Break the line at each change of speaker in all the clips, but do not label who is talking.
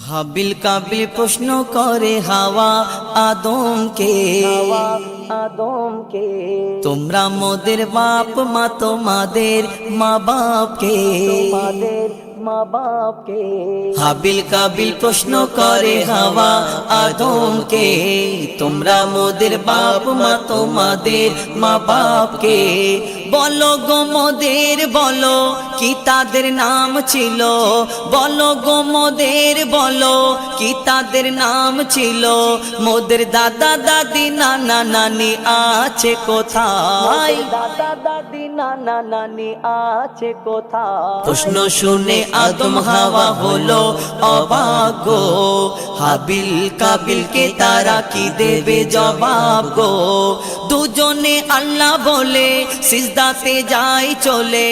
হাবিল কাবিল প্রশ্ন করে হাওয়া আদমকে, তোমরা মোদের বাপ মা তোমাদের মা বাপকে, হাবিল কাবিল প্রশ্ন করে হাওয়া আদমকে, তোমরা মোদের বাপ মা তোমাদের মা বাপকে। বলো গো মোদের বলো কি তাদের নাম ছিল, বলো গো মোদের বলো কি তাদের নাম ছিল। মোদের দাদা দাদি নানা নানি আছে কোথায়, দাদা দাদি নানা নানি আছে কোথায়। প্রশ্ন শুনে আদম হাওয়া হলো অবাক গো, হাবিল কাবিলকে তারা কি দেবে জবাব গো। দুজনে আল্লাহ বলে সিজদাতে যাই চলে,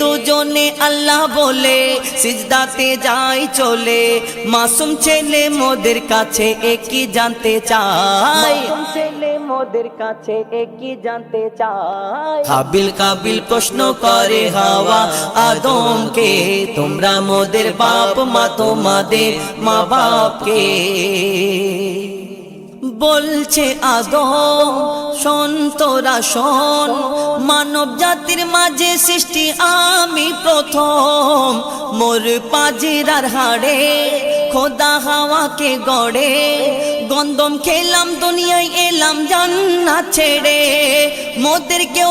দুজনে আল্লাহ বলে সিজদাতে যাই চলে। মাসুম ছেলে মোদের কাছে একই জানতে চায়, মাসুম ছেলে মোদের কাছে একই জানতে চায়। হাবিল কাবিল প্রশ্ন করে হাওয়া আদমকে, তোমরা মোদের বাপ মা তোমাদের মা বাপকে। বলছে আদম শোন তোরা শোন, মানব জাতির মাঝে সৃষ্টি আমি প্রথম। মোর পাজিরার হাড়ে খোদা হাওয়াকে গড়ে, গন্ধম খেলাম দুনিয়ায় এলাম জান্নাত ছেড়ে। মোদের কেউ